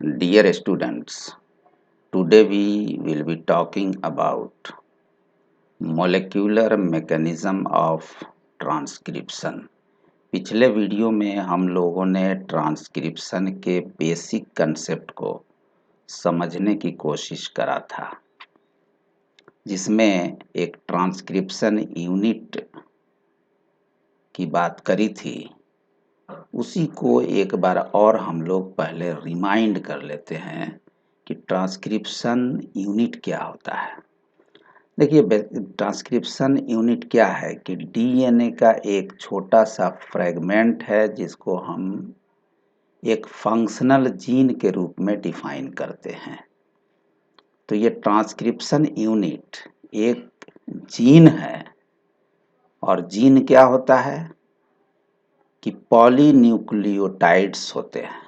Dear students, today we will be talking about molecular mechanism of transcription. पिछले video में हम लोगों ने ट्रांसक्रिप्शन के बेसिक कंसेप्ट को समझने की कोशिश करा था, जिसमें एक ट्रांसक्रिप्शन यूनिट की बात करी थी। उसी को एक बार और हम लोग पहले रिमाइंड कर लेते हैं कि ट्रांसक्रिप्शन यूनिट क्या होता है। देखिए, ट्रांसक्रिप्शन यूनिट क्या है कि डीएनए का एक छोटा सा फ्रेगमेंट है जिसको हम एक फंक्शनल जीन के रूप में डिफाइन करते हैं। तो ये ट्रांसक्रिप्शन यूनिट एक जीन है, और जीन क्या होता है कि पॉलीन्यूक्लियोटाइड्स होते हैं,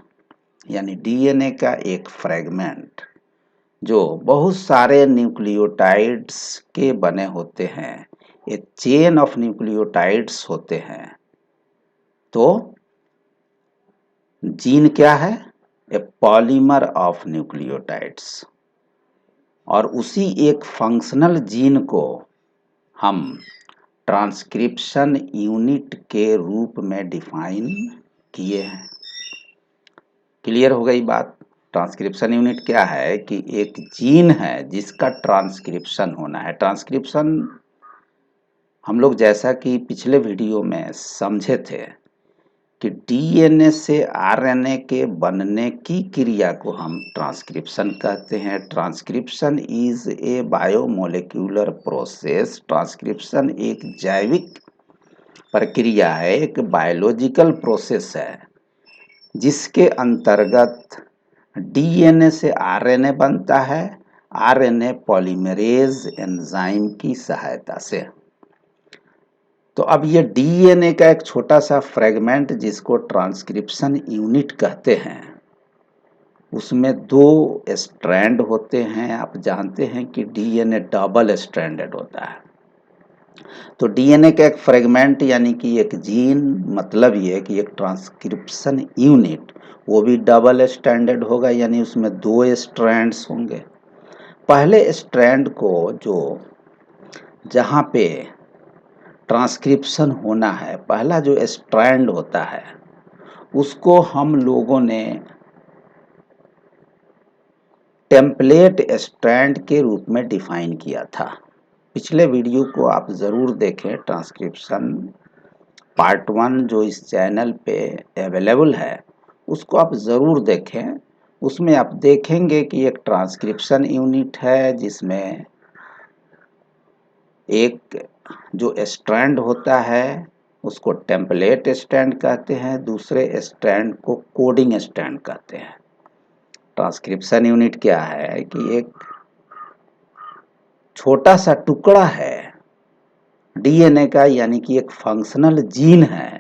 यानी डीएनए का एक फ्रेगमेंट जो बहुत सारे न्यूक्लियोटाइड्स के बने होते हैं, एक चेन ऑफ न्यूक्लियोटाइड्स होते हैं। तो जीन क्या है? ए पॉलीमर ऑफ न्यूक्लियोटाइड्स। और उसी एक फंक्शनल जीन को हम ट्रांसक्रिप्शन यूनिट के रूप में डिफाइन किए हैं। क्लियर हो गई बात? ट्रांसक्रिप्शन यूनिट क्या है कि एक जीन है जिसका ट्रांसक्रिप्शन होना है। ट्रांसक्रिप्शन हम लोग जैसा कि पिछले वीडियो में समझे थे कि डीएनए से आरएनए के बनने की क्रिया को हम ट्रांसक्रिप्शन कहते हैं। Transcription is a biomolecular process. Transcription एक जैविक प्रक्रिया है, एक बायोलॉजिकल प्रोसेस है, जिसके अंतर्गत डीएनए से आरएनए बनता है, आरएनए पॉलीमरेज एंजाइम की सहायता से। तो अब ये डीएनए का एक छोटा सा फ्रेगमेंट जिसको ट्रांसक्रिप्शन यूनिट कहते हैं, उसमें 2 स्ट्रैंड होते हैं। आप जानते हैं कि डीएनए डबल स्ट्रैंडेड होता है। तो डीएनए का एक फ्रेगमेंट यानी कि एक जीन, मतलब ये कि एक ट्रांसक्रिप्शन यूनिट वो भी डबल स्ट्रैंडेड होगा, यानी उसमें 2 स्ट्रैंड्स होंगे। पहले स्ट्रैंड को जहाँ पे ट्रांसक्रिप्शन होना है, पहला जो स्ट्रैंड होता है, उसको हम लोगों ने टेम्पलेट स्ट्रैंड के रूप में डिफाइन किया था। पिछले वीडियो को आप ज़रूर देखें। ट्रांसक्रिप्शन पार्ट 1 जो इस चैनल पे अवेलेबल है, उसको आप ज़रूर देखें। उसमें आप देखेंगे कि एक ट्रांसक्रिप्शन यूनिट है जिसमें एक जो स्ट्रैंड होता है उसको टेम्पलेट स्ट्रैंड कहते हैं, दूसरे स्ट्रैंड को कोडिंग स्ट्रैंड कहते हैं। ट्रांसक्रिप्शन यूनिट क्या है कि एक छोटा सा टुकड़ा है डीएनए का, यानी कि एक फंक्शनल जीन है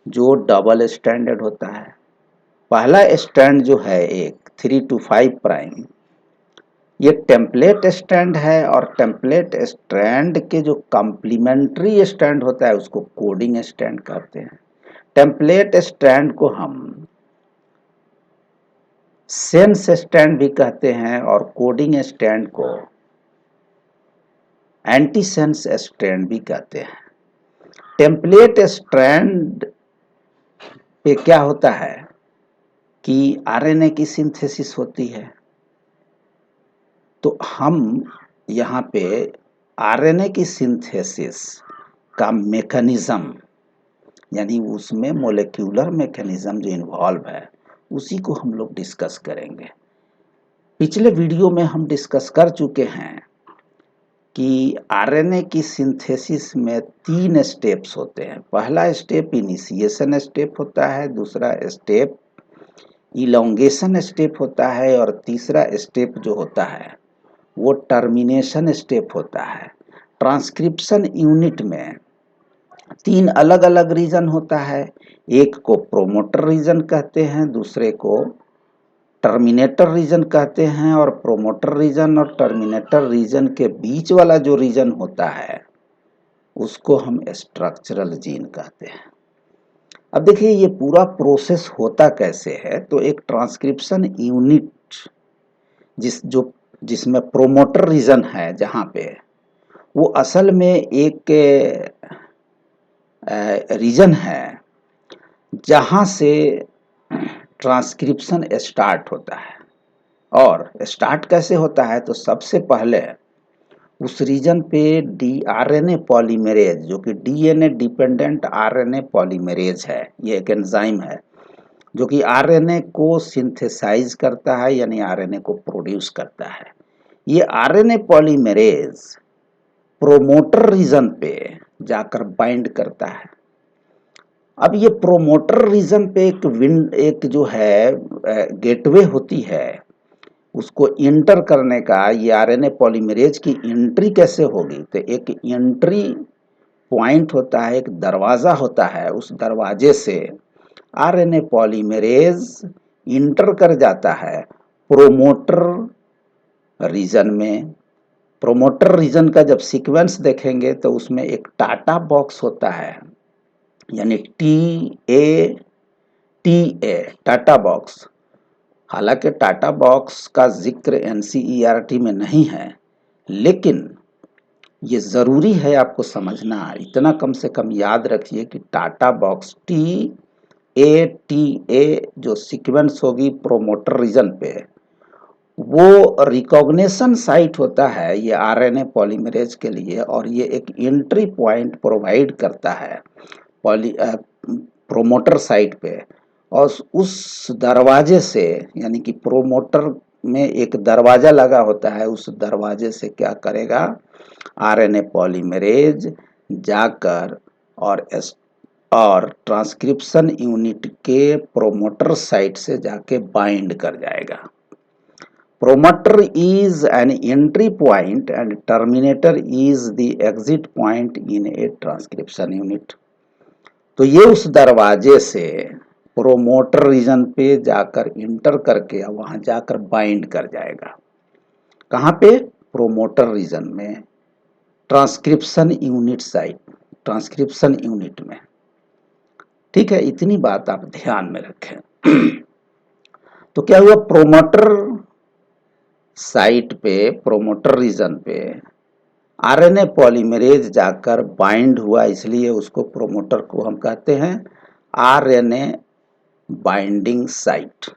जो डबल स्ट्रैंडेड होता है। पहला स्ट्रैंड जो है एक 3 to 5 प्राइम, ये टेम्पलेट स्ट्रैंड है, और टेम्पलेट स्ट्रैंड के जो कॉम्प्लीमेंट्री स्ट्रैंड होता है उसको कोडिंग स्ट्रैंड कहते हैं। टेम्पलेट स्ट्रैंड को हम सेंस स्ट्रैंड भी कहते हैं, और कोडिंग स्ट्रैंड को एंटीसेंस स्ट्रैंड भी कहते हैं। टेम्पलेट स्ट्रैंड पे क्या होता है कि आरएनए की सिंथेसिस होती है। तो हम यहाँ पे आरएनए की सिंथेसिस का मैकेनिज्म, यानी उसमें मोलेक्यूलर मैकेनिज्म जो इन्वॉल्व है, उसी को हम लोग डिस्कस करेंगे। पिछले वीडियो में हम डिस्कस कर चुके हैं कि आरएनए की सिंथेसिस में 3 स्टेप्स होते हैं। पहला स्टेप इनिशिएशन स्टेप होता है, दूसरा स्टेप इलोंगेशन स्टेप होता है, और तीसरा स्टेप जो होता है वो टर्मिनेशन स्टेप होता है। ट्रांसक्रिप्शन यूनिट में 3 अलग अलग रीजन होता है। एक को प्रोमोटर रीजन कहते हैं, दूसरे को टर्मिनेटर रीजन कहते हैं, और प्रोमोटर रीजन और टर्मिनेटर रीजन के बीच वाला जो रीजन होता है उसको हम स्ट्रक्चरल जीन कहते हैं। अब देखिए ये पूरा प्रोसेस होता कैसे है, तो एक ट्रांसक्रिप्शन यूनिट जिसमें प्रोमोटर रीजन है जहाँ पे, वो असल में एक रीजन है जहाँ से ट्रांसक्रिप्शन स्टार्ट होता है। और स्टार्ट कैसे होता है, तो सबसे पहले उस रीजन पे डीआरएनए पॉलीमरेज, जो कि डीएनए डिपेंडेंट आरएनए पॉलीमरेज है, ये एक एंजाइम है जो कि आरएनए को सिंथेसाइज करता है, यानी आरएनए को प्रोड्यूस करता है। ये आरएनए पॉलीमरेज प्रोमोटर रीजन पे जाकर बाइंड करता है। अब ये प्रोमोटर रीजन पे एक जो है गेटवे होती है, उसको इंटर करने का, ये आरएनए पॉलीमरेज की एंट्री कैसे होगी, तो एक एंट्री पॉइंट होता है, एक दरवाजा होता है, उस दरवाजे से आरएनए पॉलीमरेज इंटर कर जाता है प्रोमोटर रीजन में। प्रोमोटर रीजन का जब सीक्वेंस देखेंगे तो उसमें एक टाटा बॉक्स होता है, यानी टी ए टाटा बॉक्स। हालांकि टाटा बॉक्स का जिक्र एनसीईआरटी में नहीं है, लेकिन ये ज़रूरी है आपको समझना, इतना कम से कम याद रखिए कि टाटा बॉक्स टी ए जो सीक्वेंस होगी प्रोमोटर रीजन पे, वो रिकॉग्निशन साइट होता है ये आरएनए पॉलीमरेज के लिए, और ये एक एंट्री पॉइंट प्रोवाइड करता है प्रोमोटर साइट पे। और उस दरवाजे से, यानी कि प्रोमोटर में एक दरवाजा लगा होता है, उस दरवाजे से क्या करेगा आरएनए पॉलीमरेज जाकर और ट्रांसक्रिप्शन यूनिट के प्रोमोटर साइट से जाके बाइंड कर जाएगा। Promoter is an entry point and terminator is the exit point in a transcription unit. तो ये उस दरवाजे से प्रोमोटर रीजन पे जाकर इंटर करके वहां जाकर बाइंड कर जाएगा। कहाँ पे? प्रोमोटर रीजन में, transcription unit site, transcription unit में। ठीक है, इतनी बात आप ध्यान में रखें। तो क्या हुआ, प्रोमोटर साइट पे, प्रोमोटर रीजन पे आरएनए पॉलीमरेज जाकर बाइंड हुआ, इसलिए उसको प्रोमोटर को हम कहते हैं RNA binding site,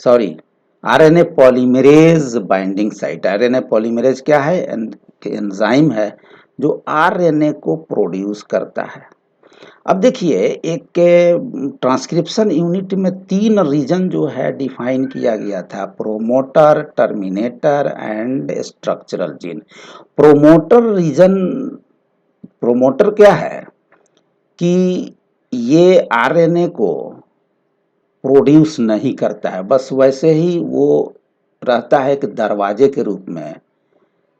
sorry RNA polymerase binding site. RNA polymerase क्या है? एंजाइम है जो आरएनए को प्रोड्यूस करता है। अब देखिए, एक ट्रांसक्रिप्शन यूनिट में 3 रीजन जो है डिफाइन किया गया था, promoter, terminator and structural gene. Promoter region, promoter क्या है कि ये आरएनए को प्रोड्यूस नहीं करता है, बस वैसे ही वो रहता है एक दरवाजे के रूप में,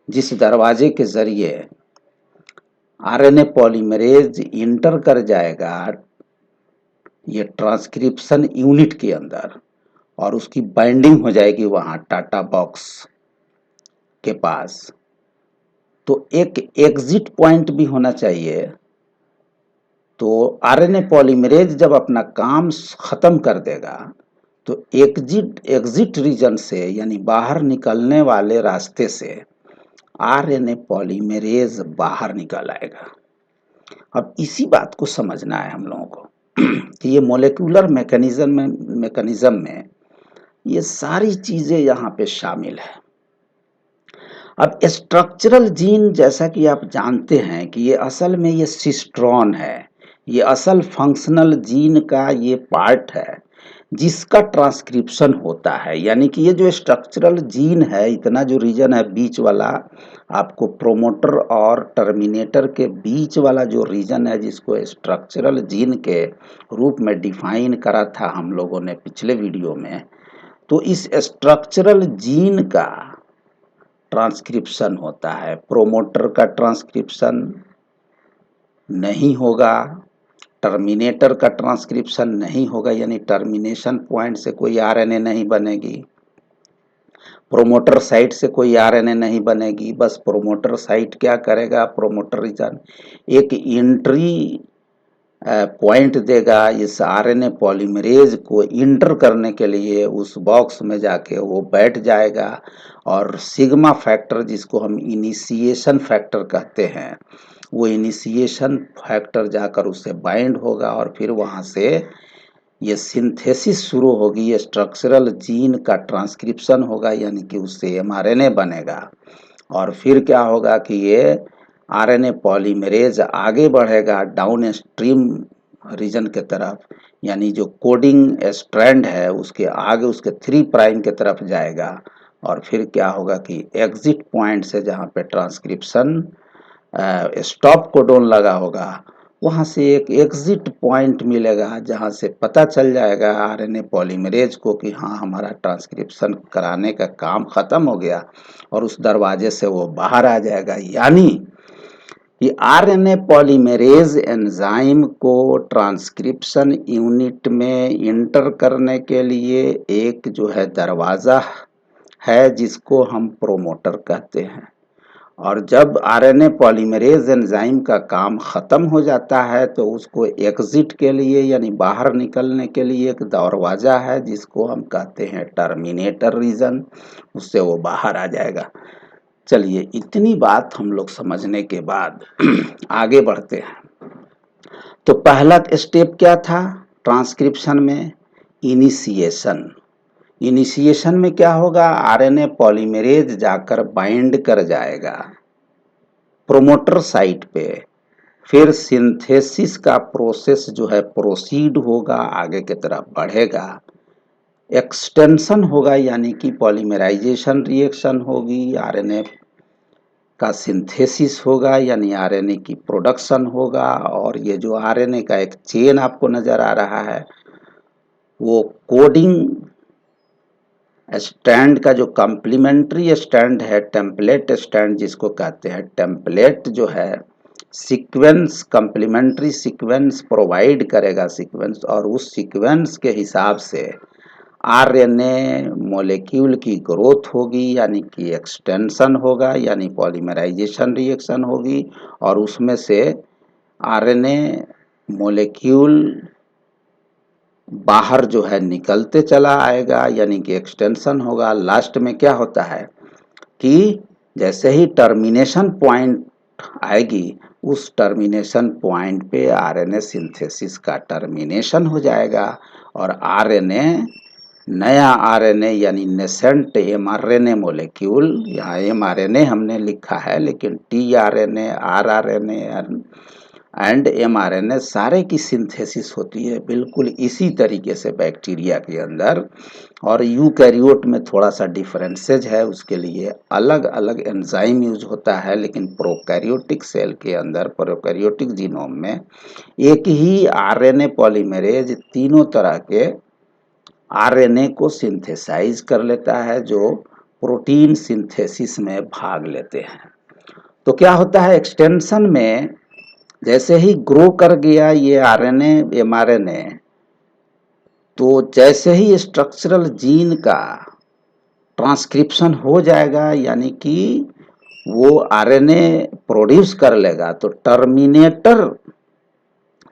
जिस दरवाजे के जरिए आरएनए पॉलीमरेज इंटर कर जाएगा ये ट्रांसक्रिप्शन यूनिट के अंदर, और उसकी बाइंडिंग हो जाएगी वहां टाटा बॉक्स के पास। तो एक एग्जिट पॉइंट भी होना चाहिए। तो आरएनए पॉलीमरेज जब अपना काम खत्म कर देगा तो एग्जिट रीजन से, यानी बाहर निकलने वाले रास्ते से आरएनए पॉलीमरेज बाहर निकल आएगा। अब इसी बात को समझना है हम लोगों को कि ये मोलेकुलर मैकेनिज्म में ये सारी चीजें यहाँ पे शामिल है। अब स्ट्रक्चरल जीन, जैसा कि आप जानते हैं कि ये असल में ये सिस्ट्रॉन है, ये असल फंक्शनल जीन का ये पार्ट है जिसका ट्रांसक्रिप्शन होता है। यानी कि ये जो स्ट्रक्चरल जीन है, इतना जो रीजन है बीच वाला, आपको प्रोमोटर और टर्मिनेटर के बीच वाला जो रीजन है, जिसको स्ट्रक्चरल जीन के रूप में डिफाइन करा था हम लोगों ने पिछले वीडियो में, तो इस स्ट्रक्चरल जीन का ट्रांसक्रिप्शन होता है। प्रोमोटर का ट्रांसक्रिप्शन नहीं होगा, टर्मिनेटर का ट्रांसक्रिप्शन नहीं होगा, यानी टर्मिनेशन पॉइंट से कोई आरएनए नहीं बनेगी, प्रोमोटर साइट से कोई आरएनए नहीं बनेगी। बस प्रोमोटर साइट क्या करेगा, प्रोमोटर रीजन एक एंट्री पॉइंट देगा, इस आरएनए पॉलीमरेज को इंटर करने के लिए उस बॉक्स में जाके वो बैठ जाएगा और सिग्मा फैक्टर, जिसको हम इनिशिएशन फैक्टर कहते हैं, वो इनिशिएशन फैक्टर जाकर उससे बाइंड होगा और फिर वहाँ से ये सिंथेसिस शुरू होगी, स्ट्रक्चरल जीन का ट्रांसक्रिप्शन होगा, यानी कि उससे एमआरएनए बनेगा। और फिर क्या होगा कि ये आरएनए पॉलीमरेज आगे बढ़ेगा डाउन स्ट्रीम रीजन के तरफ, यानी जो कोडिंग स्ट्रैंड है उसके आगे उसके 3 प्राइम के तरफ जाएगा। और फिर क्या होगा कि एग्जिट पॉइंट से जहाँ पे ट्रांसक्रिप्शन स्टॉप कोडोन लगा होगा, वहाँ से एक एग्जिट पॉइंट मिलेगा जहाँ से पता चल जाएगा आरएनए पॉलीमरेज को कि हाँ, हमारा ट्रांसक्रिप्शन कराने का काम खत्म हो गया, और उस दरवाजे से वो बाहर आ जाएगा। यानी कि आरएनए पॉलीमरेज एंजाइम को ट्रांसक्रिप्शन यूनिट में इंटर करने के लिए एक जो है दरवाज़ा है, जिसको हम प्रोमोटर कहते हैं। और जब आरएनए पॉलीमरेज एंजाइम का काम ख़त्म हो जाता है तो उसको एग्जिट के लिए यानी बाहर निकलने के लिए एक दरवाज़ा है, जिसको हम कहते हैं टर्मिनेटर रीजन, उससे वो बाहर आ जाएगा। चलिए, इतनी बात हम लोग समझने के बाद आगे बढ़ते हैं। तो पहला स्टेप क्या था ट्रांसक्रिप्शन में? इनिशिएशन। इनिशिएशन में क्या होगा? आरएनए पॉलीमरेज जाकर बाइंड कर जाएगा प्रोमोटर साइट पे, फिर सिंथेसिस का प्रोसेस जो है प्रोसीड होगा, आगे की तरफ बढ़ेगा, एक्सटेंशन होगा यानी कि पॉलीमराइजेशन रिएक्शन होगी, आरएनए का सिंथेसिस होगा यानी आरएनए की प्रोडक्शन होगा, और ये जो आरएनए का एक चेन आपको नजर आ रहा है वो कोडिंग स्टैंड का जो कम्प्लीमेंट्री स्टैंड है, टेम्पलेट स्टैंड जिसको कहते हैं, टेम्पलेट जो है सीक्वेंस, कम्प्लीमेंट्री सीक्वेंस प्रोवाइड करेगा सीक्वेंस, और उस सीक्वेंस के हिसाब से आरएनए मॉलिक्यूल की ग्रोथ होगी यानी कि एक्सटेंशन होगा यानी पॉलीमराइजेशन रिएक्शन होगी, और उसमें से आरएनए मॉलिक्यूल बाहर जो है निकलते चला आएगा यानी कि एक्सटेंशन होगा। लास्ट में क्या होता है कि जैसे ही टर्मिनेशन पॉइंट आएगी, उस टर्मिनेशन पॉइंट पे आरएनए सिंथेसिस का टर्मिनेशन हो जाएगा और आरएनए, नया आरएनए यानी नेसेंट एमआरएनए मॉलिक्यूल, यहाँ एमआरएनए हमने लिखा है लेकिन टीआरएनए, आरआरएनए एंड एमआरएनए सारे की सिंथेसिस होती है बिल्कुल इसी तरीके से बैक्टीरिया के अंदर। और यूकैरियोट में थोड़ा सा डिफरेंसेज है, उसके लिए अलग अलग एंजाइम यूज होता है, लेकिन प्रोकैरियोटिक सेल के अंदर, प्रोकैरियोटिक जीनोम में एक ही आरएनए पॉलीमरेज तीनों तरह के आरएनए को सिंथेसाइज कर लेता है जो प्रोटीन सिंथेसिस में भाग लेते हैं। तो क्या होता है एक्सटेंशन में, जैसे ही ग्रो कर गया ये आरएनए एमआरएनए, तो जैसे ही स्ट्रक्चरल जीन का ट्रांसक्रिप्शन हो जाएगा यानी कि वो आरएनए प्रोड्यूस कर लेगा, तो टर्मिनेटर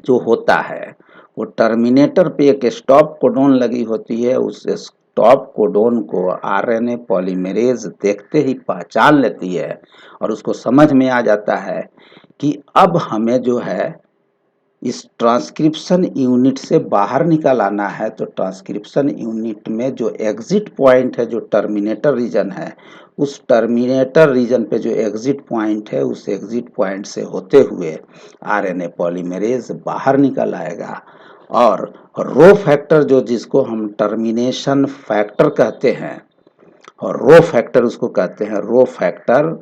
जो होता है वो टर्मिनेटर पे एक स्टॉप कोडोन लगी होती है, उस स्टॉप कोडोन को आरएनए पॉलीमरेज देखते ही पहचान लेती है और उसको समझ में आ जाता है कि अब हमें जो है इस ट्रांसक्रिप्शन यूनिट से बाहर निकल आना है। तो ट्रांसक्रिप्शन यूनिट में जो एग्जिट पॉइंट है, जो टर्मिनेटर रीजन है, उस टर्मिनेटर रीजन पे जो एग्जिट पॉइंट है, उस एग्जिट पॉइंट से होते हुए आरएनए पॉलीमरेज बाहर निकल आएगा। और रो फैक्टर जो, जिसको हम टर्मिनेशन फैक्टर कहते हैं, और रो फैक्टर उसको कहते हैं, रो फैक्टर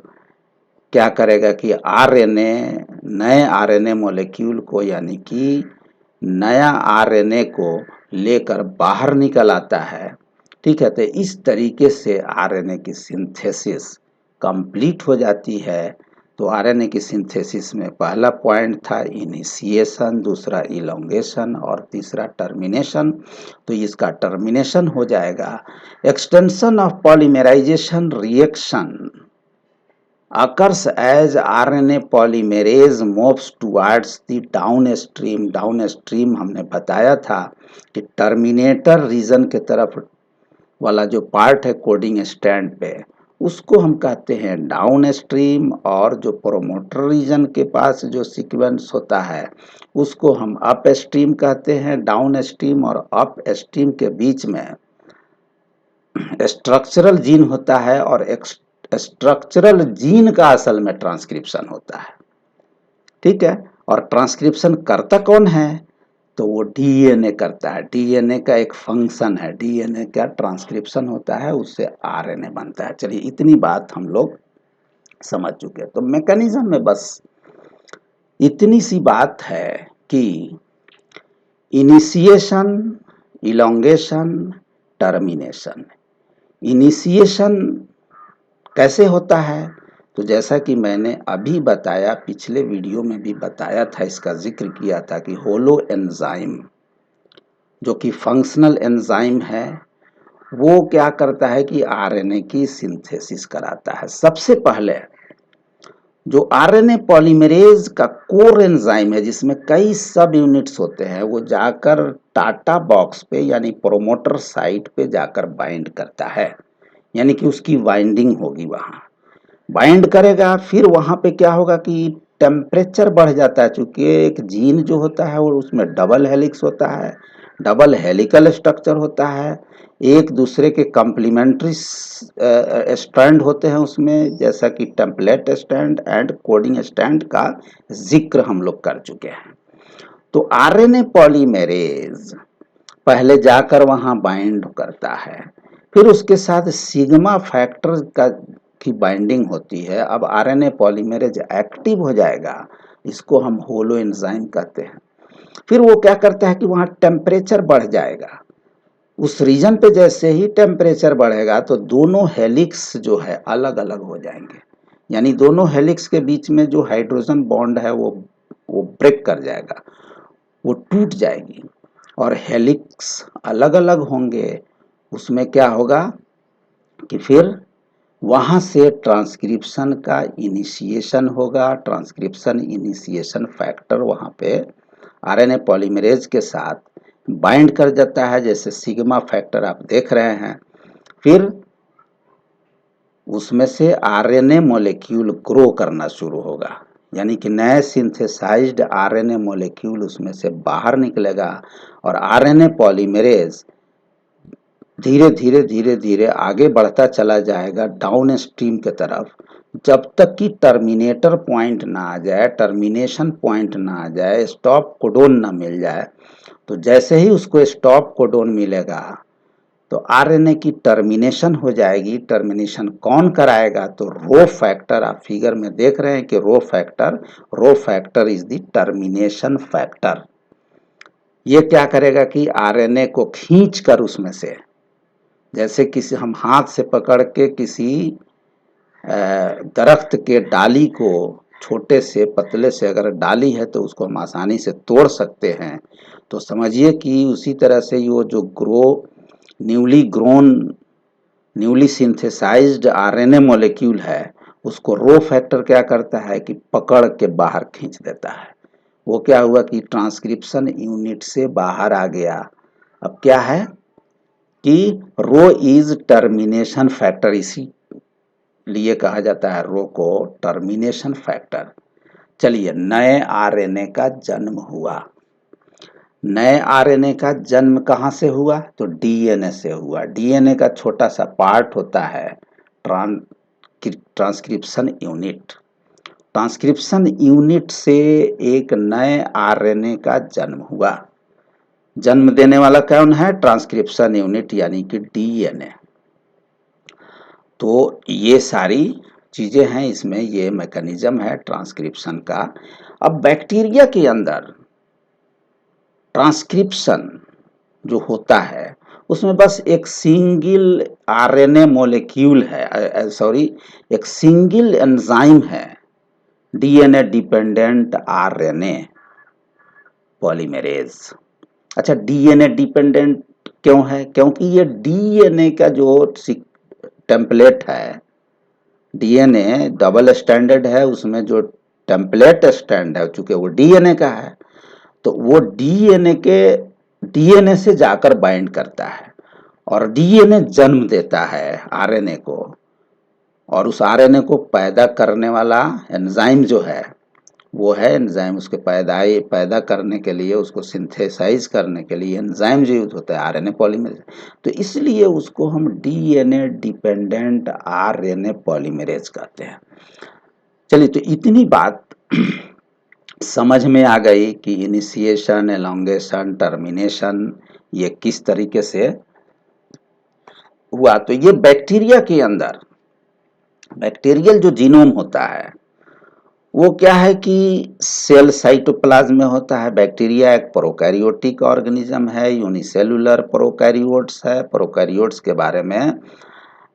क्या करेगा कि आरएनए, नए आरएनए मॉलिक्यूल को यानी कि नया आरएनए को लेकर बाहर निकल आता है। ठीक है, तो इस तरीके से आरएनए की सिंथेसिस कंप्लीट हो जाती है। तो आरएनए की सिंथेसिस में पहला पॉइंट था इनिशिएशन, दूसरा इलोंगेशन और तीसरा टर्मिनेशन। तो इसका टर्मिनेशन हो जाएगा। Extension of polymerization reaction occurs as RNA polymerase moves towards the downstream। Downstream हमने बताया था कि टर्मिनेटर रीजन के तरफ वाला जो पार्ट है कोडिंग स्ट्रैंड पे, उसको हम कहते हैं डाउनस्ट्रीम, और जो प्रोमोटर रीजन के पास जो सीक्वेंस होता है उसको हम अपस्ट्रीम कहते हैं। डाउनस्ट्रीम और अपस्ट्रीम के बीच में स्ट्रक्चरल जीन होता है, और स्ट्रक्चरल जीन का असल में ट्रांसक्रिप्शन होता है। ठीक है, और ट्रांसक्रिप्शन करता कौन है? तो वो डीएनए करता है। डीएनए का एक फंक्शन है, डीएनए का ट्रांसक्रिप्शन होता है, उससे आरएनए बनता है। चलिए इतनी बात हम लोग समझ चुके हैं। तो मैकेनिज्म में बस इतनी सी बात है कि इनिशिएशन, इलोंगेशन, टर्मिनेशन। इनिशिएशन कैसे होता है? तो जैसा कि मैंने अभी बताया, पिछले वीडियो में भी बताया था, इसका जिक्र किया था कि होलो एंजाइम जो कि फंक्शनल एंजाइम है, वो क्या करता है कि आरएनए की सिंथेसिस कराता है। सबसे पहले जो आरएनए पॉलीमरेज का कोर एंजाइम है, जिसमें कई सब यूनिट्स होते हैं, वो जाकर टाटा बॉक्स पे यानी प्रोमोटर साइट पे जाकर बाइंड करता है, यानी कि उसकी बाइंडिंग होगी, वहां बाइंड करेगा। फिर वहां पे क्या होगा कि टेम्परेचर बढ़ जाता है, चूंकि एक जीन जो होता है वो उसमें डबल हेलिक्स होता है, डबल हेलिकल स्ट्रक्चर होता है, एक दूसरे के कॉम्प्लीमेंट्री स्ट्रैंड होते हैं उसमें, जैसा कि template strand and coding strand का जिक्र हम लोग कर चुके हैं। तो आरएनए पॉलीमरेज पहले जाकर वहां बाइंड करता है, फिर उसके साथ सिग्मा फैक्टर का की बाइंडिंग होती है। अब आरएनए पॉलीमरेज एक्टिव हो जाएगा, इसको हम होलो एंजाइम कहते हैं। फिर वो क्या करता है कि वहां टेम्परेचर बढ़ जाएगा, उस रीजन पे जैसे ही टेम्परेचर बढ़ेगा तो दोनों हेलिक्स जो है अलग अलग हो जाएंगे, यानी दोनों हेलिक्स के बीच में जो हाइड्रोजन बॉन्ड है वो ब्रेक कर जाएगा, वो टूट जाएगी, और हेलिक्स अलग अलग होंगे। उसमें क्या होगा कि फिर वहां से ट्रांसक्रिप्शन का इनिशिएशन होगा। ट्रांसक्रिप्शन इनिशिएशन फैक्टर वहां पे आरएनए पॉलीमरेज के साथ बाइंड कर जाता है, जैसे सिग्मा फैक्टर आप देख रहे हैं। फिर उसमें से आरएनए मॉलिक्यूल ग्रो करना शुरू होगा, यानी कि नए सिंथेसाइज्ड आरएनए मॉलिक्यूल उसमें से बाहर निकलेगा, और आरएनए पॉलीमरेज धीरे धीरे धीरे धीरे आगे बढ़ता चला जाएगा डाउन स्ट्रीम के तरफ, जब तक कि टर्मिनेटर पॉइंट ना आ जाए, टर्मिनेशन पॉइंट ना आ जाए, स्टॉप कोडोन ना मिल जाए। तो जैसे ही उसको स्टॉप कोडोन मिलेगा तो आरएनए की टर्मिनेशन हो जाएगी। टर्मिनेशन कौन कराएगा? तो रो फैक्टर, आप फिगर में देख रहे हैं कि rho factor is the termination factor. ये क्या करेगा कि आरएनए को खींच कर उसमें से, जैसे किसी हम हाथ से पकड़ के किसी दरख्त के डाली को, छोटे से पतले से अगर डाली है तो उसको हम आसानी से तोड़ सकते हैं, तो समझिए कि उसी तरह से वो जो newly grown, newly synthesized RNA molecule है, उसको रो फैक्टर क्या करता है कि पकड़ के बाहर खींच देता है। वो क्या हुआ कि ट्रांसक्रिप्शन यूनिट से बाहर आ गया। अब क्या है कि रो इज टर्मिनेशन फैक्टर, इसी लिए कहा जाता है रो को टर्मिनेशन फैक्टर। चलिए, नए आरएनए का जन्म हुआ। नए आरएनए का जन्म कहाँ से हुआ? तो डीएनए से हुआ। डीएनए का छोटा सा पार्ट होता है ट्रांसक्रिप्शन यूनिट। ट्रांसक्रिप्शन यूनिट से एक नए आरएनए का जन्म हुआ। जन्म देने वाला कौन है? ट्रांसक्रिप्शन यूनिट, यानी कि डीएनए। तो ये सारी चीजें हैं इसमें, ये मैकेनिज्म है ट्रांसक्रिप्शन का। अब बैक्टीरिया के अंदर ट्रांसक्रिप्शन जो होता है उसमें बस एक सिंगल आरएनए मॉलिक्यूल है, सॉरी, एक सिंगल एंजाइम है, डीएनए डिपेंडेंट आरएनए पॉलीमरेज। अच्छा, डीएनए डिपेंडेंट क्यों है? क्योंकि ये डीएनए का जो टेम्पलेट है डीएनए डबल स्टैंडर्ड है, उसमें जो टेम्पलेट स्टैंड है चूंकि वो डीएनए का है, तो वो डीएनए से जाकर बाइंड करता है और डीएनए जन्म देता है आरएनए को, और उस आरएनए को पैदा करने वाला एंजाइम जो है वो है एंजाइम, उसके पैदा करने के लिए, उसको सिंथेसाइज करने के लिए एंजाइम जो यूज होता है आरएनए पॉलीमरेज। तो इसलिए उसको हम डीएनए डिपेंडेंट आरएनए पॉलीमरेज कहते हैं। चलिए, तो इतनी बात समझ में आ गई कि इनिशिएशन, एलोंगेशन, टर्मिनेशन ये किस तरीके से हुआ। तो ये बैक्टीरिया के अंदर बैक्टीरियल जो जीनोम होता है वो क्या है कि सेल साइटोप्लाज्म में होता है। बैक्टीरिया एक प्रोकैरियोटिक ऑर्गेनिज्म है, यूनिसेलुलर प्रोकैरियोट्स है। प्रोकैरियोट्स के बारे में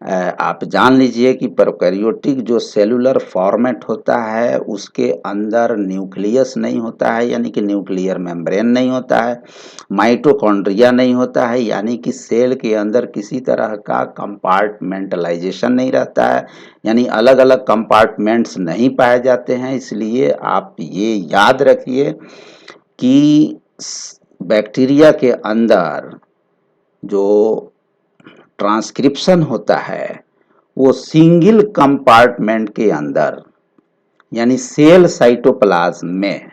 आप जान लीजिए कि प्रोकैरियोटिक जो सेलुलर फॉर्मेट होता है उसके अंदर न्यूक्लियस नहीं होता है, यानी कि न्यूक्लियर मेम्ब्रेन नहीं होता है, माइटोकॉन्ड्रिया नहीं होता है, यानी कि सेल के अंदर किसी तरह का कंपार्टमेंटलाइजेशन नहीं रहता है, यानी अलग अलग कंपार्टमेंट्स नहीं पाए जाते हैं। इसलिए आप ये याद रखिए कि बैक्टीरिया के अंदर जो ट्रांसक्रिप्शन होता है वो सिंगल कंपार्टमेंट के अंदर यानी सेल साइटोप्लाज्म में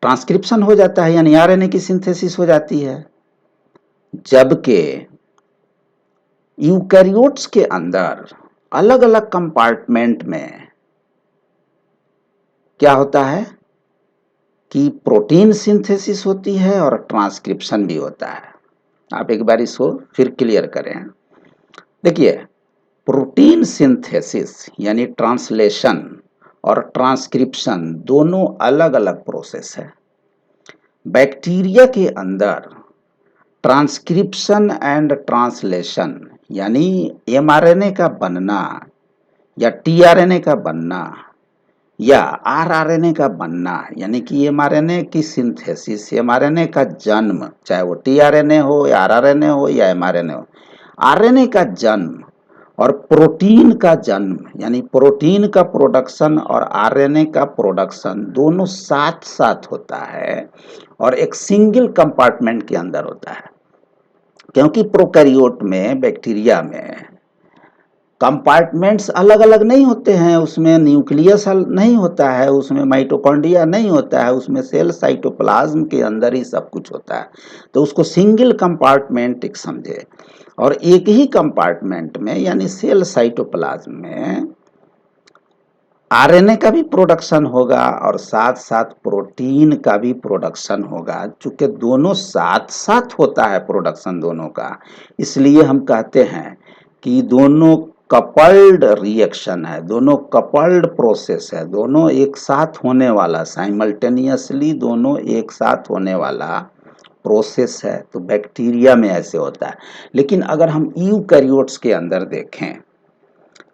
ट्रांसक्रिप्शन हो जाता है, यानी आरएनए की सिंथेसिस हो जाती है। जबकि यूकैरियोट्स के अंदर अलग अलग कंपार्टमेंट में क्या होता है कि प्रोटीन सिंथेसिस होती है और ट्रांसक्रिप्शन भी होता है। आप एक बार इसको फिर क्लियर करें। देखिए, प्रोटीन सिंथेसिस यानी ट्रांसलेशन और ट्रांसक्रिप्शन दोनों अलग अलग प्रोसेस है। बैक्टीरिया के अंदर ट्रांसक्रिप्शन एंड ट्रांसलेशन यानी एमआरएनए का बनना या टीआरएनए का बनना या आरआरएनए का बनना, यानी कि एमआरएनए की सिंथेसिस, एमआरएनए का जन्म, चाहे वो टीआरएनए हो या आरआरएनए हो या एमआरएनए हो, आरएनए का जन्म और प्रोटीन का जन्म यानी प्रोटीन का प्रोडक्शन और आरएनए का प्रोडक्शन दोनों साथ साथ होता है और एक सिंगल कंपार्टमेंट के अंदर होता है। क्योंकि प्रोकैरियोट में, बैक्टीरिया में कंपार्टमेंट्स अलग अलग नहीं होते हैं, उसमें न्यूक्लियस नहीं होता है, उसमें माइटोकॉन्ड्रिया नहीं होता है, उसमें सेल साइटोप्लाज्म के अंदर ही सब कुछ होता है। तो उसको सिंगल कंपार्टमेंट एक समझे, और एक ही कंपार्टमेंट में यानी सेल साइटोप्लाज्म में आरएनए का भी प्रोडक्शन होगा और साथ साथ प्रोटीन का भी प्रोडक्शन होगा। चूंकि दोनों साथ साथ होता है प्रोडक्शन दोनों का, इसलिए हम कहते हैं कि दोनों कपल्ड रिएक्शन है, दोनों कपल्ड प्रोसेस है, दोनों एक साथ होने वाला, साइमल्टेनियसली दोनों एक साथ होने वाला प्रोसेस है। तो बैक्टीरिया में ऐसे होता है। लेकिन अगर हम यूकैरियोट्स के अंदर देखें,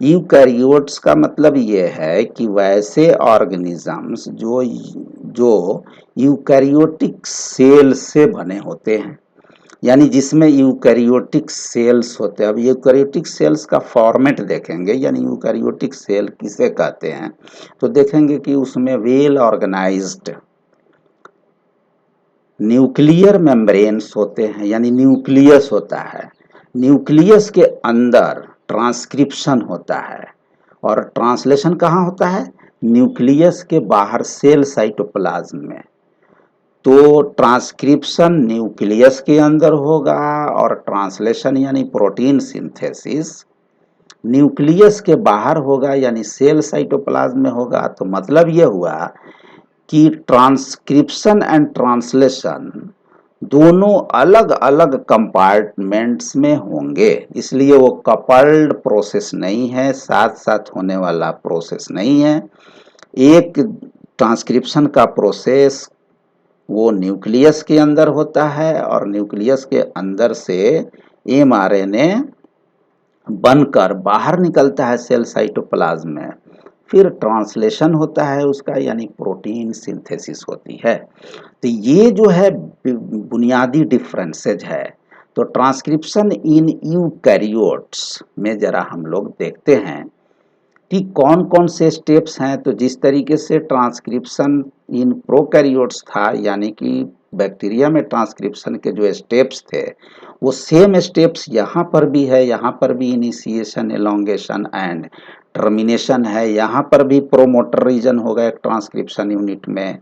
यूकैरियोट्स का मतलब ये है कि वैसे ऑर्गेनिजम्स जो जो यूकैरियोटिक सेल से बने होते हैं, यानी जिसमें यूकैरियोटिक सेल्स होते हैं। अब यूकैरियोटिक सेल्स का फॉर्मेट देखेंगे, यानी यूकैरियोटिक सेल किसे कहते हैं, तो देखेंगे कि उसमें वेल ऑर्गेनाइज्ड न्यूक्लियर मेम्ब्रेन्स होते हैं, यानी न्यूक्लियस होता है। न्यूक्लियस के अंदर ट्रांसक्रिप्शन होता है और ट्रांसलेशन कहाँ होता है, न्यूक्लियस के बाहर सेल साइटोप्लाज्म में। तो ट्रांसक्रिप्शन न्यूक्लियस के अंदर होगा और ट्रांसलेशन यानी प्रोटीन सिंथेसिस न्यूक्लियस के बाहर होगा, यानी सेल साइटोप्लाज्म में होगा। तो मतलब यह हुआ कि ट्रांसक्रिप्शन एंड ट्रांसलेशन दोनों अलग अलग कंपार्टमेंट्स में होंगे, इसलिए वो कपल्ड प्रोसेस नहीं है, साथ साथ होने वाला प्रोसेस नहीं है। एक ट्रांसक्रिप्शन का प्रोसेस वो न्यूक्लियस के अंदर होता है और न्यूक्लियस के अंदर से एमआरएनए बनकर बाहर निकलता है सेल साइटोप्लाज्म में। फिर ट्रांसलेशन होता है उसका, यानी प्रोटीन सिंथेसिस होती है। तो ये जो है बुनियादी डिफरेंसेज है। तो ट्रांसक्रिप्शन इन यूकैरियोट्स में जरा हम लोग देखते हैं कि कौन कौन से स्टेप्स हैं। तो जिस तरीके से ट्रांसक्रिप्शन इन प्रोकैरियोट्स था, यानी कि बैक्टीरिया में ट्रांसक्रिप्शन के जो स्टेप्स थे वो सेम स्टेप्स यहाँ पर भी है। यहाँ पर भी इनिशिएशन, एलोंगेशन एंड टर्मिनेशन है। यहाँ पर भी प्रोमोटर रीजन होगा एक ट्रांसक्रिप्शन यूनिट में,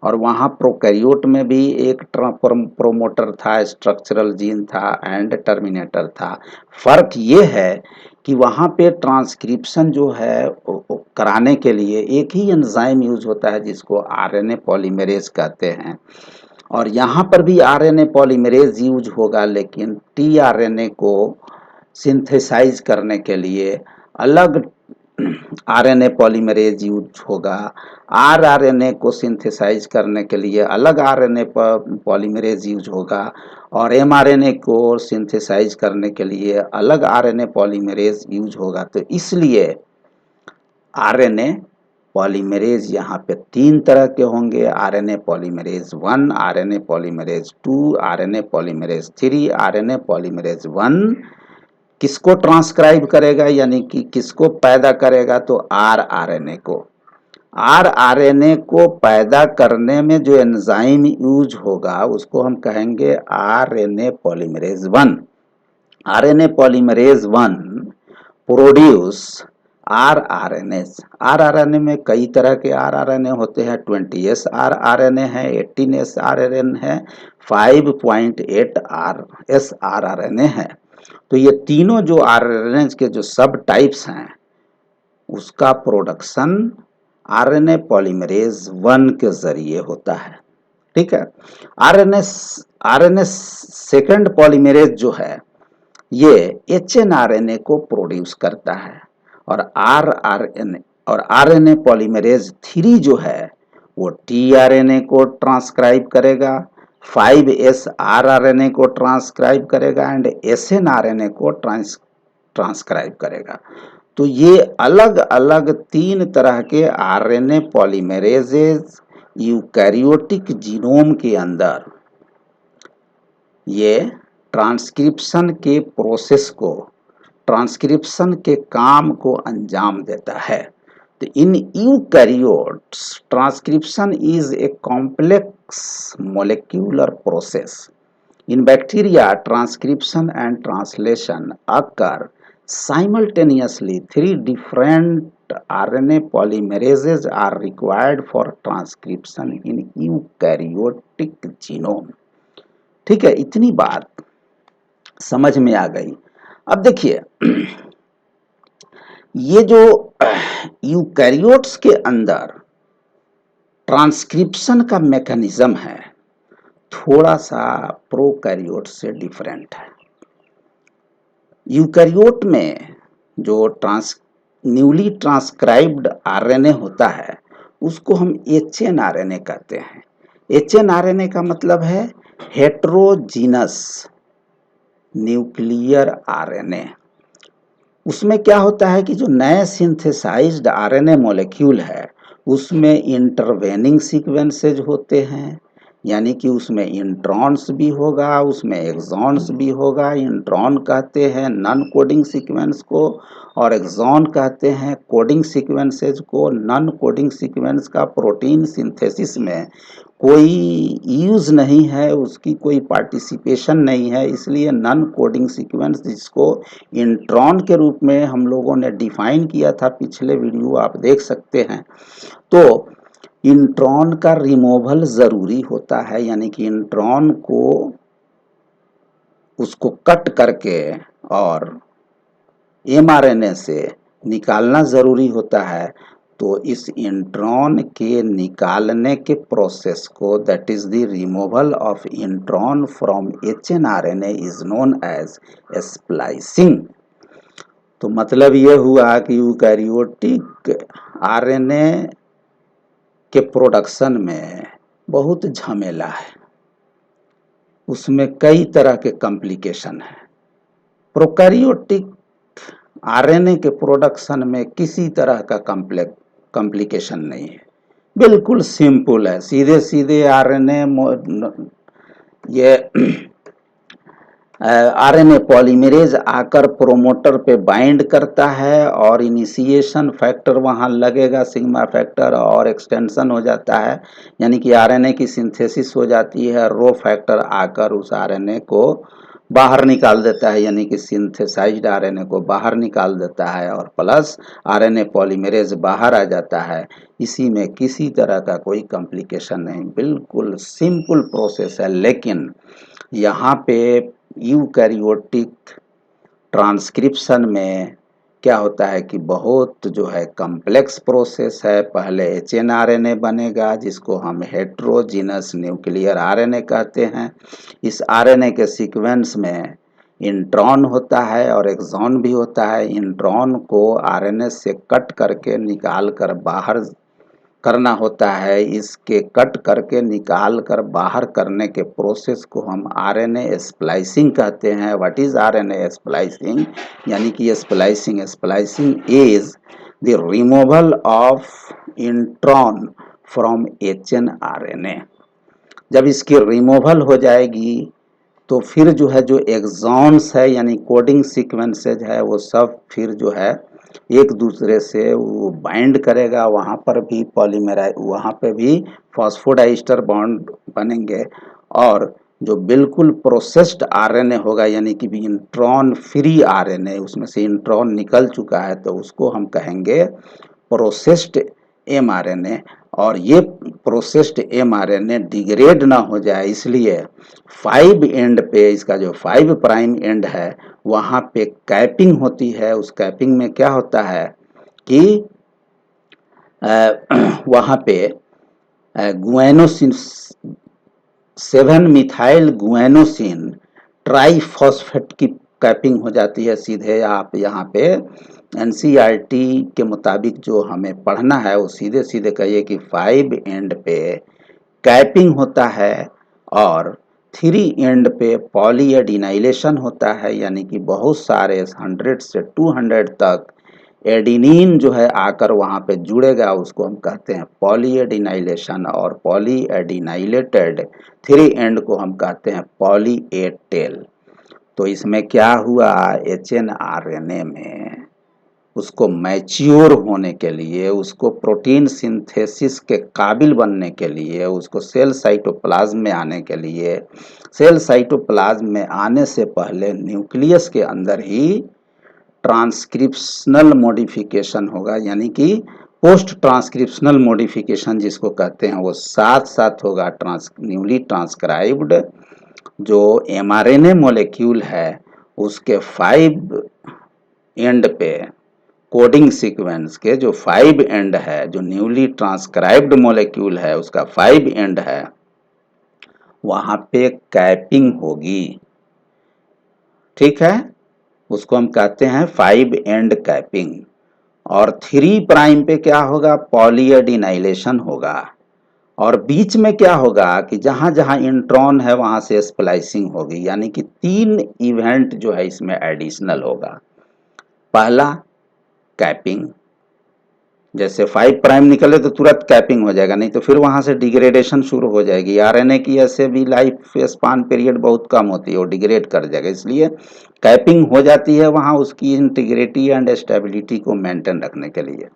और वहाँ प्रोकैरियोट में भी एक प्रोमोटर था, स्ट्रक्चरल जीन था एंड टर्मिनेटर था। फर्क ये है कि वहाँ पे ट्रांसक्रिप्शन जो है कराने के लिए एक ही एंजाइम यूज होता है जिसको आरएनए पॉलीमरेज कहते हैं, और यहाँ पर भी आरएनए पॉलीमरेज यूज होगा, लेकिन टीआरएनए को सिंथेसाइज करने के लिए अलग आरएनए पॉलीमरेज यूज होगा। आरआरएनए को सिंथेसाइज करने के लिए अलग आरएनए पॉलीमरेज यूज होगा, और एमआरएनए को सिंथेसाइज करने के लिए अलग आरएनए पॉलीमरेज यूज होगा। तो इसलिए आरएनए पॉलीमरेज यहाँ पे 3 तरह के होंगे: RNA polymerase 1, RNA polymerase 2, RNA polymerase 3। RNA polymerase 1 किसको ट्रांसक्राइब करेगा, यानी कि किसको पैदा करेगा? तो आरआरएनए को। आरआरएनए को पैदा करने में जो एंजाइम यूज होगा उसको हम कहेंगे RNA polymerase 1। RNA polymerase 1 produce rRNA. RRNA में कई तरह के आरआरएनए होते हैं। 20S आरआरएनए है, 18S आरआरएनए है, 5.8S आरआरएनए है। तो ये तीनों जो आरएनए के जो सब टाइप्स हैं उसका प्रोडक्शन आरएनए पॉलीमरेज 1 के जरिए होता है। ठीक है। आरएनए सेकेंड पॉलीमरेज जो है ये एचएनआरएनए को प्रोड्यूस करता है, और आरएनए पॉलीमरेज 3 जो है वो टीआरएनए को ट्रांसक्राइब करेगा, 5S आरआरएनए को ट्रांसक्राइब करेगा एंड एसएनआरएनए को ट्रांसक्राइब करेगा। तो ये अलग अलग 3 तरह के आरएनए पॉलीमरेजेज यूकैरियोटिक जीनोम के अंदर ये ट्रांसक्रिप्शन के प्रोसेस को, ट्रांसक्रिप्शन के काम को अंजाम देता है। तो in eukaryotes transcription is a complex molecular process. In bacteria, transcription and translation occur simultaneously. 3 different RNA polymerases are required for transcription in eukaryotic genome. ठीक है, इतनी बात समझ में आ गई। अब देखिए ये जो यूकैरियोट्स के अंदर ट्रांसक्रिप्शन का मैकेनिज्म है थोड़ा सा प्रोकैरियोट से डिफरेंट है। यूकैरियोट में जो न्यूली ट्रांसक्राइब्ड आरएनए होता है उसको हम एचएनआरएनए कहते हैं। एचएनआरएनए का मतलब है हेटेरोजीनस न्यूक्लियर आरएनए। उसमें क्या होता है कि जो नए सिंथेसाइज्ड आरएनए मॉलिक्यूल है उसमें इंटरवेनिंग सीक्वेंसेज होते हैं, यानी कि उसमें इंट्रॉन्स भी होगा, उसमें एक्सॉन्स भी होगा। इंट्रॉन कहते हैं नॉन कोडिंग सीक्वेंस को, और एक्सॉन कहते हैं कोडिंग सीक्वेंसेज को। नॉन कोडिंग सीक्वेंस का प्रोटीन सिंथेसिस में कोई यूज नहीं है, उसकी कोई पार्टिसिपेशन नहीं है, इसलिए नॉन कोडिंग सीक्वेंस जिसको इंट्रॉन के रूप में हम लोगों ने डिफाइन किया था, पिछले वीडियो आप देख सकते हैं। तो इंट्रॉन का रिमूवल जरूरी होता है, यानी कि इंट्रॉन को उसको कट करके और एमआरएनए से निकालना जरूरी होता है। तो इस इंट्रॉन के निकालने के प्रोसेस को, that is the removal of intron from hnRNA, is known as splicing. तो मतलब ये हुआ कि यूकैरियोटिक आरएनए के प्रोडक्शन में बहुत झमेला है, उसमें कई तरह के कॉम्प्लिकेशन है। प्रोकैरियोटिक आरएनए के प्रोडक्शन में किसी तरह का कॉम्प्लिकेशन नहीं है, बिल्कुल सिंपल है। सीधे सीधे आरएनए ये आरएनए पॉलीमरेज आकर प्रोमोटर पे बाइंड करता है और इनिशिएशन फैक्टर वहाँ लगेगा सिग्मा फैक्टर और एक्सटेंशन हो जाता है, यानी कि आरएनए की सिंथेसिस हो जाती है। रो फैक्टर आकर उस आरएनए को बाहर निकाल देता है, यानी कि सिंथेसाइज्ड आरएनए को बाहर निकाल देता है और प्लस आरएनए पॉलीमरेज बाहर आ जाता है। इसी में किसी तरह का कोई कॉम्प्लिकेशन नहीं, बिल्कुल सिंपल प्रोसेस है। लेकिन यहाँ पे यूकैरियोटिक ट्रांसक्रिप्शन में क्या होता है कि बहुत जो है कॉम्प्लेक्स प्रोसेस है। पहले एचएनआरएनए बनेगा जिसको हम हेट्रोजीनस न्यूक्लियर आरएनए कहते हैं। इस आरएनए के सीक्वेंस में इंट्रॉन होता है और एक्सॉन भी होता है। इंट्रॉन को आरएनए से कट करके निकाल कर बाहर करना होता है। इसके कट करके निकाल कर बाहर करने के प्रोसेस को हम आरएनए स्प्लाइसिंग कहते हैं। What is RNA splicing? यानी कि splicing is the removal of intron from hnRNA. जब इसकी रिमूवल हो जाएगी तो फिर जो है जो एक्सॉन्स है यानी कोडिंग सीक्वेंसेज है वो सब फिर जो है एक दूसरे से वो बाइंड करेगा। वहाँ पर भी पॉलीमेराइज, वहाँ पे भी फॉस्फोडाइस्टर बॉन्ड बनेंगे और जो बिल्कुल प्रोसेस्ड आरएनए होगा यानी कि भी इंट्रॉन फ्री आरएनए, उसमें से इंट्रॉन निकल चुका है तो उसको हम कहेंगे प्रोसेस्ड एमआरएनए। और ये प्रोसेस्ड एमआरएनए डिग्रेड ना हो जाए इसलिए 5 एंड पे, इसका जो 5 प्राइम एंड है वहाँ पे कैपिंग होती है। उस कैपिंग में क्या होता है कि वहाँ पे गुएनोसिन 7 मिथाइल गुएनोसिन ट्राइफॉस्फेट की कैपिंग हो जाती है। सीधे आप यहाँ पे एनसीईआरटी के मुताबिक जो हमें पढ़ना है वो सीधे सीधे कहिए कि 5 एंड पे कैपिंग होता है और 3 एंड पे पॉलीएडिनाइलेशन होता है, यानी कि बहुत सारे 100 से 200 तक एडिनिन जो है आकर वहाँ पे जुड़ेगा, उसको हम कहते हैं पॉलीएडिनाइलेशन। और पॉलीएडिनाइलेटेड 3 एंड को हम कहते हैं पॉली ए टेल। तो इसमें क्या हुआ, एचएनआरएनए में उसको मैच्योर होने के लिए, उसको प्रोटीन सिंथेसिस के काबिल बनने के लिए, उसको सेल साइटोप्लाज्म में आने के लिए, सेल साइटोप्लाज्म में आने से पहले न्यूक्लियस के अंदर ही ट्रांसक्रिप्शनल मॉडिफिकेशन होगा, यानी कि पोस्ट ट्रांसक्रिप्शनल मॉडिफिकेशन जिसको कहते हैं वो साथ साथ होगा। न्यूली ट्रांसक्राइब्ड जो एमआरएनए मॉलिक्यूल है उसके 5 एंड पे, कोडिंग सीक्वेंस के जो 5 एंड है, जो न्यूली ट्रांसक्राइब्ड मॉलिक्यूल है उसका 5 एंड है, वहां पे कैपिंग होगी। ठीक है, उसको हम कहते हैं 5 एंड कैपिंग। और 3 प्राइम पे क्या होगा, पॉलीएडिनाइलेशन होगा। और बीच में क्या होगा कि जहां जहां इंट्रॉन है वहां से स्प्लाइसिंग होगी, यानी कि 3 इवेंट जो है इसमें एडिशनल होगा। पहला कैपिंग, जैसे 5 प्राइम निकले तो तुरंत कैपिंग हो जाएगा, नहीं तो फिर वहां से डिग्रेडेशन शुरू हो जाएगी। आरएनए की ऐसे भी लाइफ स्पान पीरियड बहुत कम होती है, वो डिग्रेड कर जाएगा, इसलिए कैपिंग हो जाती है वहां उसकी इंटीग्रिटी एंड स्टेबिलिटी को मेंटेन रखने के लिए।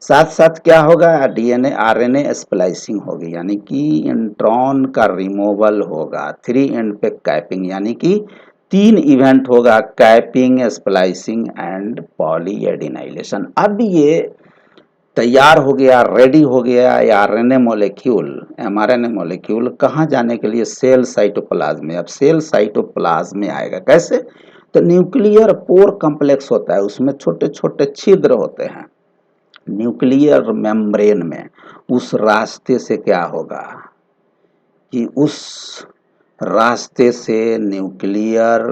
साथ साथ क्या होगा, डीएनए आरएनए स्प्लाइसिंग होगी, यानी कि इंट्रॉन का रिमूवल होगा। 3 एंड पे कैपिंग, यानी कि 3 इवेंट होगा, कैपिंग, स्प्लाइसिंग एंड पॉलीएडिनाइलेशन। अब ये तैयार हो गया, रेडी हो गया आरएनए मॉलिक्यूल, एमआरएनए मॉलिक्यूल कहाँ जाने के लिए, सेल साइटोप्लाज्म में। अब सेल साइटोप्लाज्म में आएगा कैसे, तो न्यूक्लियर पोर कॉम्प्लेक्स होता है, उसमें छोटे छोटे छिद्र होते हैं न्यूक्लियर मेम्ब्रेन में। उस रास्ते से क्या होगा कि उस रास्ते से न्यूक्लियर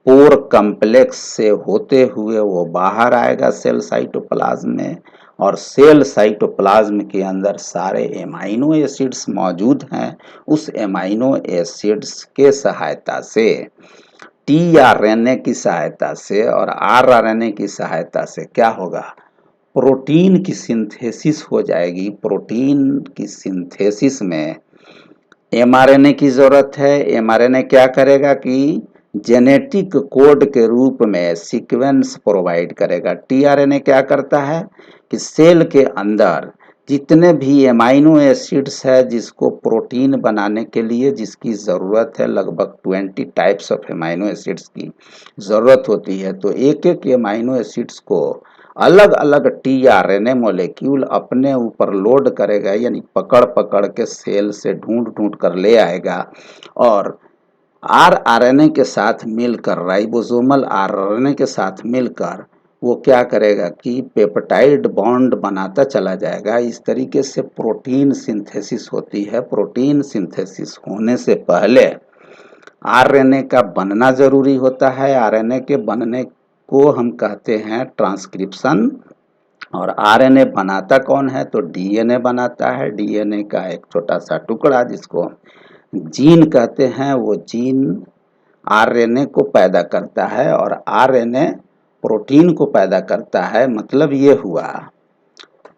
पोर कॉम्प्लेक्स से होते हुए वो बाहर आएगा सेल साइटोप्लाज्म में। और सेल साइटोप्लाज्म के अंदर सारे एमाइनो एसिड्स मौजूद हैं। उस एमाइनो एसिड्स के सहायता से, टीआरएनए की सहायता से और आरआरएनए की सहायता से क्या होगा, प्रोटीन की सिंथेसिस हो जाएगी। प्रोटीन की सिंथेसिस में एमआरएनए की जरूरत है। एमआरएनए क्या करेगा कि जेनेटिक कोड के रूप में सीक्वेंस प्रोवाइड करेगा। टीआरएनए क्या करता है कि सेल के अंदर जितने भी अमाइनो एसिड्स है जिसको प्रोटीन बनाने के लिए जिसकी ज़रूरत है, लगभग 20 टाइप्स ऑफ अमाइनो एसिड्स की ज़रूरत होती है, तो एक एक अमाइनो एसिड्स को अलग अलग टीआरएनए मॉलिक्यूल अपने ऊपर लोड करेगा, यानी पकड़ पकड़ के सेल से ढूंढ ढूंढ कर ले आएगा और आरएनए के साथ मिलकर, राइबोसोमल आरएनए के साथ मिलकर वो क्या करेगा कि पेप्टाइड बॉन्ड बनाता चला जाएगा। इस तरीके से प्रोटीन सिंथेसिस होती है। प्रोटीन सिंथेसिस होने से पहले आरएनए का बनना जरूरी होता है। आरएनए के बनने को हम कहते हैं ट्रांसक्रिप्शन। और आरएनए बनाता कौन है, तो डीएनए बनाता है। डीएनए का एक छोटा सा टुकड़ा जिसको जीन कहते हैं, वो जीन आरएनए को पैदा करता है और आरएनए प्रोटीन को पैदा करता है। मतलब ये हुआ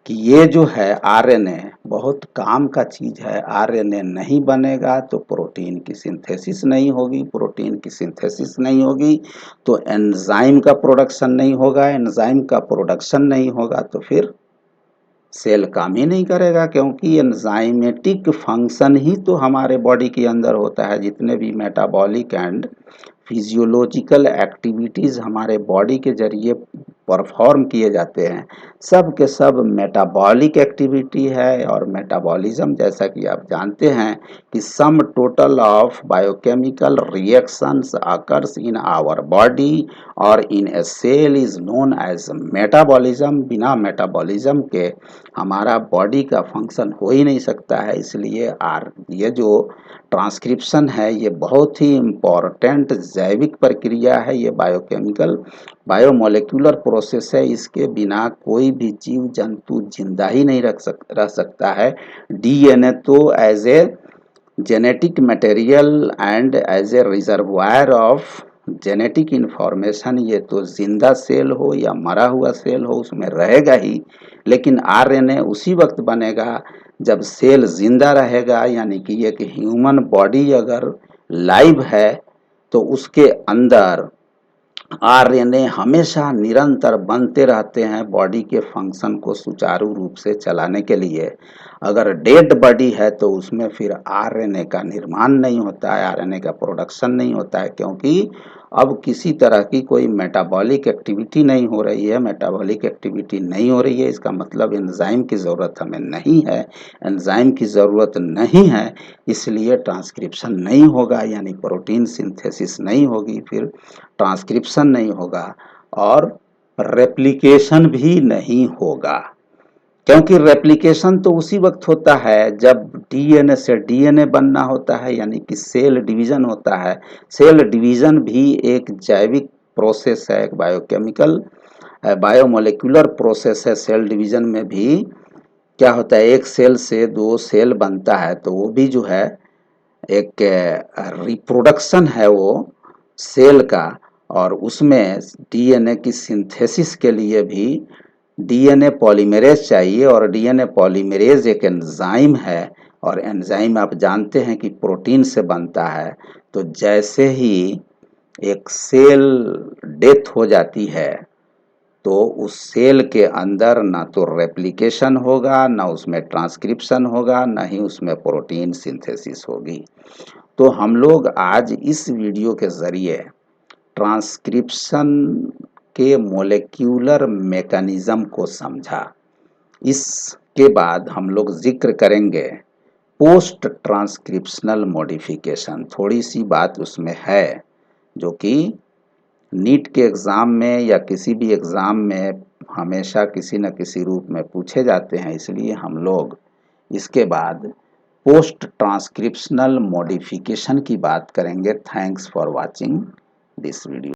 कि ये जो है आरएनए बहुत काम का चीज है। आरएनए नहीं बनेगा तो प्रोटीन की सिंथेसिस नहीं होगी। प्रोटीन की सिंथेसिस नहीं होगी तो एंजाइम का प्रोडक्शन नहीं होगा। एंजाइम का प्रोडक्शन नहीं होगा तो फिर सेल काम ही नहीं करेगा, क्योंकि एंजाइमेटिक फंक्शन ही तो हमारे बॉडी के अंदर होता है। जितने भी मेटाबॉलिक एंड फिजियोलॉजिकल एक्टिविटीज़ हमारे बॉडी के जरिए परफॉर्म किए जाते हैं, सब के सब मेटाबॉलिक एक्टिविटी है। और मेटाबॉलिज्म जैसा कि आप जानते हैं कि sum total of biochemical reactions occurs in our body और in a cell is known as metabolism. बिना मेटाबॉलिज्म के हमारा बॉडी का फंक्शन हो ही नहीं सकता है। इसलिए ये जो ट्रांसक्रिप्शन है ये बहुत ही इम्पॉर्टेंट जैविक प्रक्रिया है। ये बायोकेमिकल बायोमोलेक्यूलर प्रोसेस है। इसके बिना कोई भी जीव जंतु जिंदा ही नहीं रह सकता है। डीएनए तो as a genetic material and as a reservoir of genetic information, ये तो जिंदा सेल हो या मरा हुआ सेल हो उसमें रहेगा ही। लेकिन आरएनए उसी वक्त बनेगा जब सेल जिंदा रहेगा। यानी कि एक ह्यूमन बॉडी अगर लाइव है तो उसके अंदर आरएनए हमेशा निरंतर बनते रहते हैं बॉडी के फंक्शन को सुचारू रूप से चलाने के लिए। अगर डेड बॉडी है तो उसमें फिर आरएनए का निर्माण नहीं होता है, आरएनए का प्रोडक्शन नहीं होता है, क्योंकि अब किसी तरह की कोई मेटाबॉलिक एक्टिविटी नहीं हो रही है। मेटाबॉलिक एक्टिविटी नहीं हो रही है इसका मतलब एंजाइम की ज़रूरत हमें नहीं है। एंजाइम की ज़रूरत नहीं है इसलिए ट्रांसक्रिप्शन नहीं होगा, यानी प्रोटीन सिंथेसिस नहीं होगी, फिर ट्रांसक्रिप्शन नहीं होगा और रेप्लिकेशन भी नहीं होगा। क्योंकि रेप्लिकेशन तो उसी वक्त होता है जब डीएनए से डीएनए बनना होता है, यानी कि सेल डिवीजन होता है। सेल डिवीजन भी एक जैविक प्रोसेस है, एक बायोकेमिकल बायोमोलेक्यूलर प्रोसेस है। सेल डिवीजन में भी क्या होता है, एक सेल से दो सेल बनता है तो वो भी जो है एक रिप्रोडक्शन है वो सेल का। और उसमें डीएनए की सिंथेसिस के लिए भी डीएनए पॉलीमरेज चाहिए और डीएनए पॉलीमरेज एक एंजाइम है और एंजाइम आप जानते हैं कि प्रोटीन से बनता है। तो जैसे ही एक सेल डेथ हो जाती है तो उस सेल के अंदर ना तो रेप्लिकेशन होगा, ना उसमें ट्रांसक्रिप्शन होगा, ना ही उसमें प्रोटीन सिंथेसिस होगी। तो हम लोग आज इस वीडियो के ज़रिए ट्रांसक्रिप्शन के मोलेक्यूलर मैकेनिज्म को समझा। इसके बाद हम लोग जिक्र करेंगे पोस्ट ट्रांसक्रिप्शनल मॉडिफिकेशन। थोड़ी सी बात उसमें है जो कि नीट के एग्ज़ाम में या किसी भी एग्ज़ाम में हमेशा किसी न किसी रूप में पूछे जाते हैं, इसलिए हम लोग इसके बाद पोस्ट ट्रांसक्रिप्शनल मॉडिफिकेशन की बात करेंगे। Thanks for watching this video.